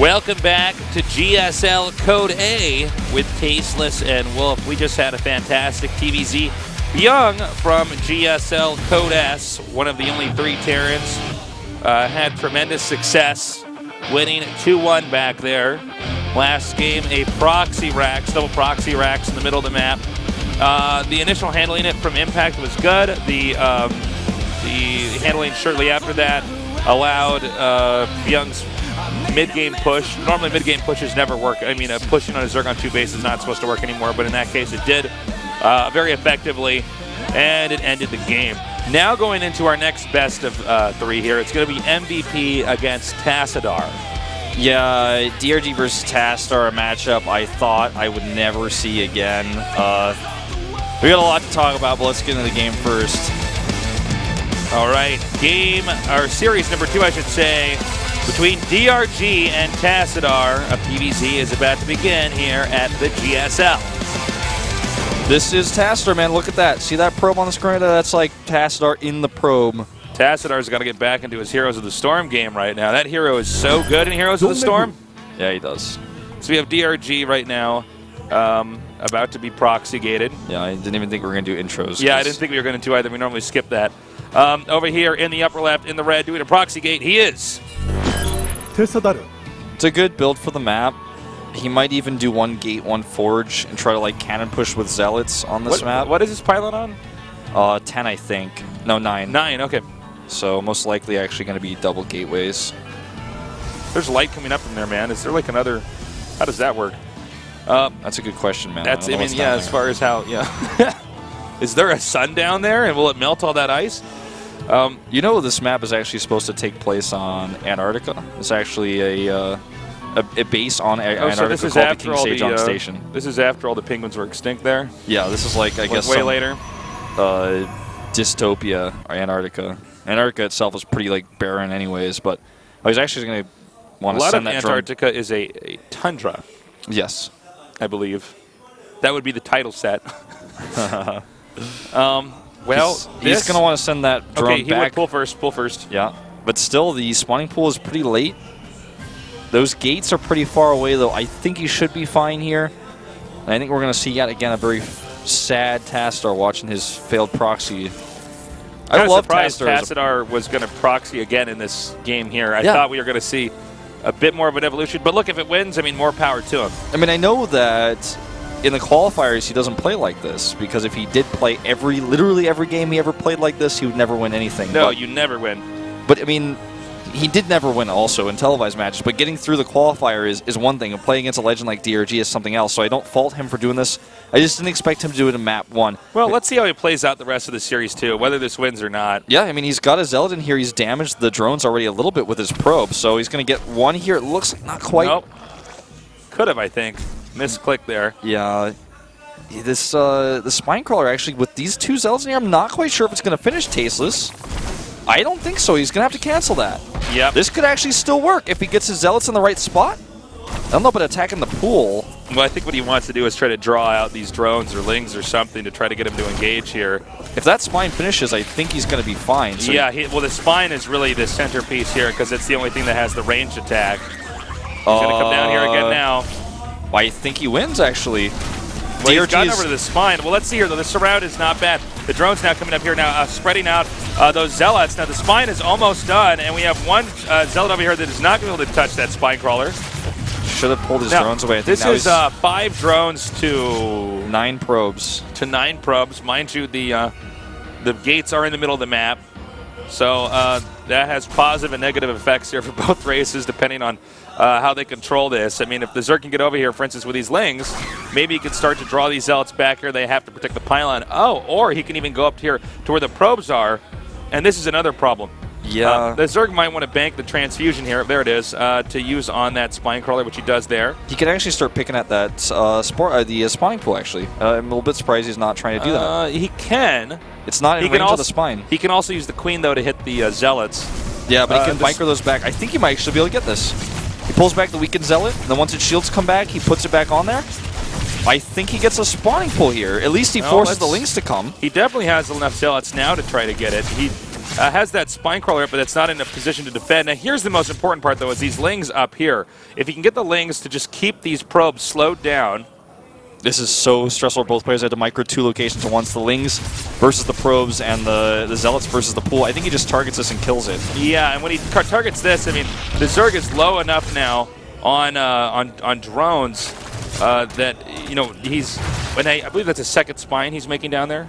Welcome back to GSL Code A with Tasteless and Wolf. We just had a fantastic TVZ. Young from GSL Code S, one of the only 3 Terrans, had tremendous success, winning 2-1 back there. Last game, a proxy racks, double proxy racks in the middle of the map. The initial handling it from Impact was good. The handling shortly after that allowed Young's mid-game push. Normally mid-game pushes never work. I mean, pushing on a Zerg on 2 base is not supposed to work anymore, but in that case it did very effectively, and it ended the game. Now going into our next best of 3 here, it's going to be MVP against Tassadar. Yeah, DRG versus Tassadar, a matchup I thought I would never see again. We got a lot to talk about, but let's get into the game first. All right, series number 2, I should say, between DRG and Tassadar. A PVZ is about to begin here at the GSL. This is Tassadar, man. Look at that. See that probe on the screen? That's like Tassadar in the probe. Tassadar's got to get back into his Heroes of the Storm game right now. That hero is so good in Heroes of the Storm. Yeah, he does. So we have DRG right now about to be proxy gated. Yeah, I didn't even think we were going to do intros. Yeah, I didn't think we were going to either. We normally skip that. Over here in the upper left, in the red, doing a proxy gate, he is Tassadar. It's a good build for the map. He might even do 1 gate, 1 forge, and try to like cannon push with zealots on this map. What is his pylon on? 10, I think. No, 9. 9, okay. So most likely actually going to be double gateways. There's light coming up from there, man. Is there like another? How does that work? That's a good question, man. That's, I mean, yeah, as far as how, yeah. Is there a sun down there, and will it melt all that ice? You know, this map is actually supposed to take place on Antarctica. It's actually a base on Antarctica so called the King Sejong Station. This is after all the penguins were extinct there? Yeah, this is like, I guess, way later. Dystopia, or Antarctica. Antarctica itself is pretty like barren anyways, but I was actually going to want to send that drone. A lot of Antarctica is a tundra. Yes. I believe. That would be the title set. Well, he's going to want to send that drone back. Pull first. Yeah, but still, the spawning pool is pretty late. Those gates are pretty far away, though. I think he should be fine here. And I think we're going to see yet again a very sad Tassadar watching his failed proxy. I love Tassadar was going to proxy again in this game here. I thought we were going to see a bit more of an evolution. But look, if it wins, I mean, more power to him. I mean, I know that in the qualifiers he doesn't play like this, because if he did play literally every game he ever played like this, he would never win anything. No, you never win. But, I mean, he did never win also in televised matches, but getting through the qualifier is one thing, and playing against a legend like DRG is something else, so I don't fault him for doing this. I just didn't expect him to do it in map 1. Well, let's see how he plays out the rest of the series, too, whether this wins or not. Yeah, I mean, he's got a Zealot in here. He's damaged the drones already a little bit with his probe, so he's going to get 1 here. It looks like not quite. Nope. Could have, I think. Misclick there. Yeah. The Spinecrawler, actually, with these 2 Zealots in here, I'm not quite sure if it's going to finish Tasteless. I don't think so. He's going to have to cancel that. Yep. This could actually still work if he gets his Zealots in the right spot. I don't know about attacking the pool. Well, I think what he wants to do is try to draw out these drones or lings or something to try to get him to engage here. If that spine finishes, I think he's going to be fine. So yeah, well, the spine is really the centerpiece here because it's the only thing that has the ranged attack. He's going to come down here again now. I think he wins, actually. Well, he's gotten over to the spine. Well, let's see here, though. The surround is not bad. The drone's now coming up here now, spreading out those zealots. Now, the spine is almost done, and we have 1 zealot over here that is not going to be able to touch that spine crawler. Should have pulled his drones away. I think this is 5 drones to 9 probes. Mind you, the gates are in the middle of the map, so that has positive and negative effects here for both races, depending on how they control this. I mean, if the Zerg can get over here, for instance, with these lings, maybe he could start to draw these zealots back here. They have to protect the pylon. Oh, or he can even go up here to where the probes are, and this is another problem. Yeah. The Zerg might want to bank the transfusion here. There it is, to use on that spine crawler, which he does there. He can actually start picking at that the spawning pool, actually. I'm a little bit surprised he's not trying to do that. He can. It's not in range of the spine. He can also use the queen, though, to hit the zealots. Yeah, but he can micro those back. I think he might actually be able to get this. He pulls back the weakened zealot, and then once its shields come back, he puts it back on there. I think he gets a spawning pool here. At least he forces the lings to come. He definitely has enough zealots now to try to get it. has that spine crawler up, but that's not in a position to defend. Now, here's the most important part, though, is these lings up here. If he can get the lings to just keep these probes slowed down. This is so stressful. Both players had to micro 2 locations at once. The lings versus the probes and the zealots versus the pool. I think he just targets this and kills it. Yeah, and when he targets this, I mean, the Zerg is low enough now on drones that, you know, he's, and I believe that's a second spine he's making down there.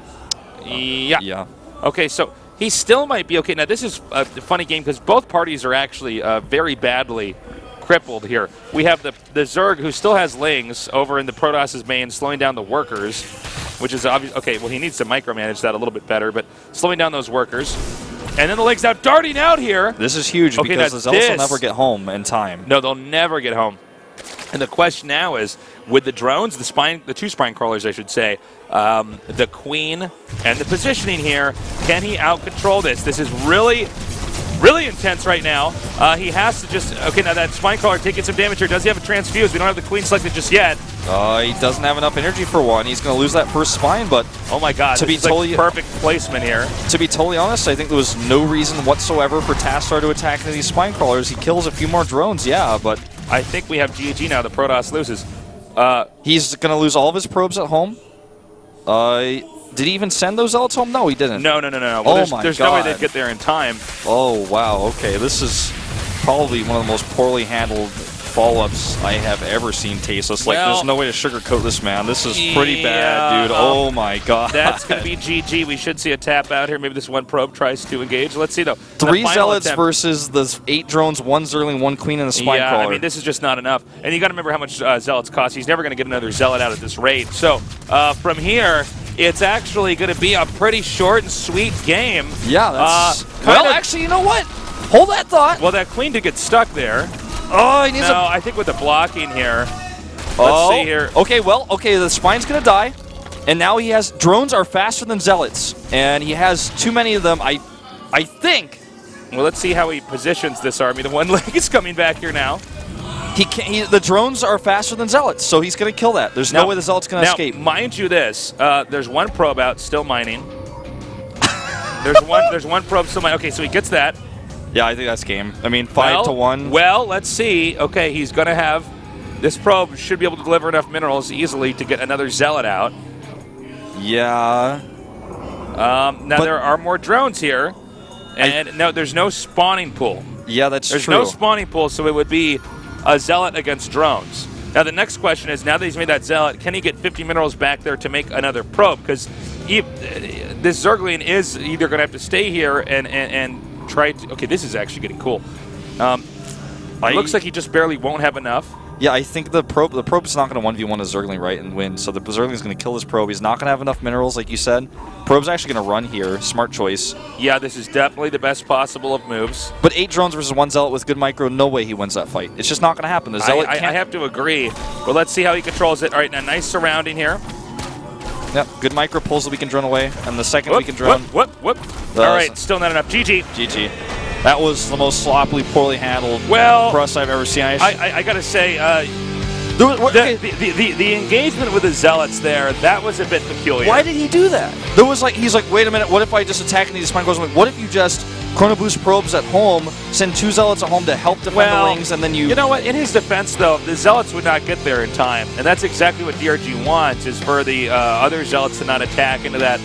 Yeah. Yeah. Okay, so he still might be okay. Now, this is a funny game because both parties are actually very badly crippled here. We have the Zerg, who still has lings over in the Protoss's main, slowing down the workers, which is obvious. Okay, well, he needs to micromanage that a little bit better, but slowing down those workers. And then the lings now darting out here. This is huge because the Zealots will never get home in time. No, they'll never get home. And the question now is, with the drones, the 2 spine crawlers, I should say, the Queen and the positioning here, can he out-control this? This is really intense right now. He has to just... Okay, now that spine crawler taking some damage here. Does he have a transfuse? We don't have the Queen selected just yet. He doesn't have enough energy for one. He's going to lose that first spine, but... Oh my god, to be totally, like perfect placement here. To be totally honest, I think there was no reason whatsoever for Tassadar to attack any of these spine crawlers. He kills a few more drones, yeah, but... I think we have GG now. The Protoss loses. He's going to lose all of his probes at home. Did he even send those zealots home? No, he didn't. No. Well, oh there's no way they'd get there in time. Oh, wow. Okay, this is probably one of the most poorly handled follow-ups I have ever seen Tasteless. Like, there's no way to sugarcoat this, man. This is pretty bad, dude. Oh, my God. That's going to be GG. We should see a tap out here. Maybe this one probe tries to engage. Let's see, though. 3 zealots versus the 8 drones, 1 Zergling, 1 Queen, and a spine crawler. I mean, this is just not enough. And you got to remember how much zealots cost. He's never going to get another zealot out at this rate. So, from here... It's actually going to be a pretty short and sweet game. Yeah, that's... well, actually, you know what? Hold that thought. Well, that Queen did get stuck there. Oh, he needs I think with the blocking here. Let's see here. Okay, well, the spine's going to die. And now he has... Drones are faster than zealots. And he has too many of them, I think. Well, let's see how he positions this army. The one leg is coming back here now. The drones are faster than zealots, so he's going to kill that. There's no way the zealot's going to escape. Mind you this, there's 1 probe out, still mining. there's one probe still mining. Okay, so he gets that. Yeah, I think that's game. I mean, 5 to 1. Well, let's see. Okay, he's going to have... This probe should be able to deliver enough minerals easily to get another zealot out. Yeah. Now, there are more drones here. And no, there's no spawning pool. Yeah, that's true. There's no spawning pool, so it would be a zealot against drones. Now, the next question is, now that he's made that zealot, can he get 50 minerals back there to make another probe? Because this Zergling is either going to have to stay here and try to... Okay, this is actually getting cool. It looks like he just barely won't have enough. Yeah, I think the probe's not going to 1v1 a Zergling, right, and win. So the Zergling's going to kill this probe. He's not going to have enough minerals, like you said. Probe's actually going to run here. Smart choice. Yeah, this is definitely the best possible of moves. But 8 drones versus 1 zealot with good micro, no way he wins that fight. It's just not going to happen. The zealot I have to agree. But let's see how he controls it. All right, now nice surrounding here. Yep, good micro pulls the weakened drone away. And the second weakened drone... Whoop. All right, still not enough. GG. GG. That was the most sloppily, poorly handled press I've ever seen. I got to say... The engagement with the zealots there, that was a bit peculiar. Why did he do that? There was he's like, wait a minute, what if I just attack these spine crawlers? I'm like, what if you just chrono boost probes at home, send 2 zealots at home to help defend the lings, and then you... You know what, in his defense though, the zealots would not get there in time, and that's exactly what DRG wants, is for the other zealots to not attack into that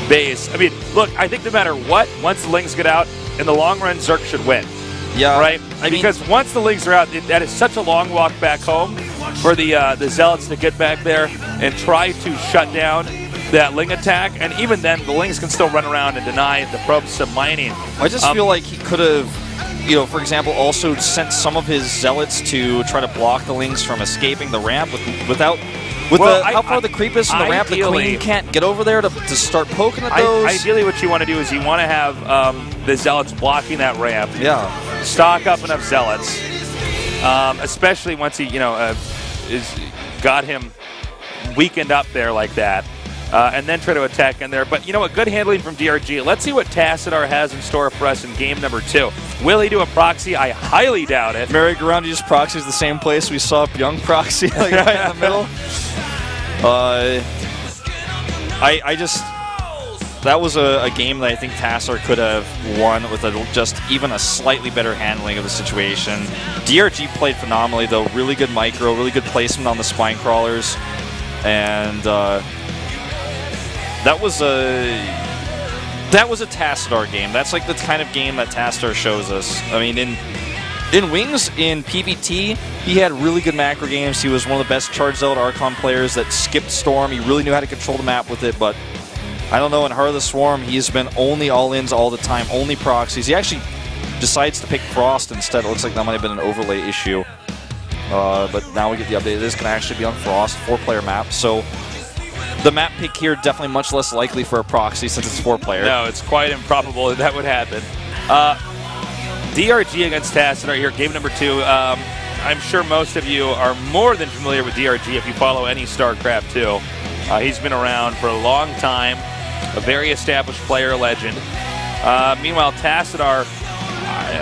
base. I mean, look, I think no matter what, once the lings get out, in the long run, Zerg should win. Yeah. Right? Because once the lings are out, that is such a long walk back home for the zealots to get back there and try to shut down that ling attack. And even then, the lings can still run around and deny the probes some mining. I just feel like he could have, for example, also sent some of his zealots to try to block the lings from escaping the ramp how far the creep is from the ramp. The Queen can't get over there to start poking at those. Ideally, what you want to do is you want to have the zealots blocking that ramp. Yeah. Stock up enough zealots, especially once he, got him weakened up there like that, and then try to attack in there. But you know what? Good handling from DRG. Let's see what Tassadar has in store for us in game number 2. Will he do a proxy? I highly doubt it. Merry-go-round just proxies the same place we saw Young proxy, right in the middle. that was a game that I think Tassadar could have won with just even a slightly better handling of the situation. DRG played phenomenally, though. Really good micro, really good placement on the spine crawlers. And that was a Tassadar game. That's like the kind of game that Tassadar shows us. I mean, in Wings, in PvT, he had really good macro games. He was one of the best charged out Archon players that skipped Storm. He really knew how to control the map with it, but I don't know, in Heart of the Swarm, he's been only all-ins all the time, only proxies. He actually decides to pick Frost instead. It looks like that might have been an overlay issue. But now we get the update. It is going to actually be on Frost, 4-player map. So the map pick here definitely much less likely for a proxy since it's 4-player. No, it's quite improbable that would happen. DRG against Tassadar here, game number 2. I'm sure most of you are more than familiar with DRG if you follow any StarCraft II. He's been around for a long time, a very established player, legend. Meanwhile, Tassadar,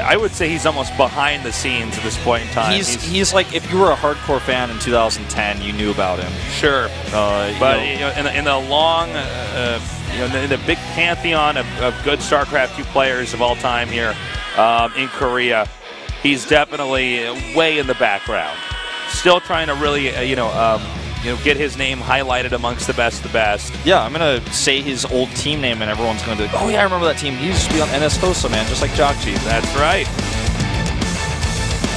I would say he's almost behind the scenes at this point in time. He's like, if you were a hardcore fan in 2010, you knew about him. Sure, but in the long, in the big pantheon of good StarCraft II players of all time here in Korea, he's definitely way in the background. Still trying to really, get his name highlighted amongst the best of the best. Yeah, I'm going to say his old team name and everyone's going to be like, oh yeah, I remember that team. He used to be on NS Tosa, man, just like Jockchi. That's right.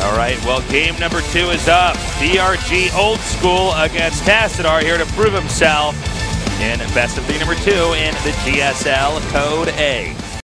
All right, well, game number 2 is up. DRG Old School against Tassadar here to prove himself in best of 3 number 2 in the GSL Code A.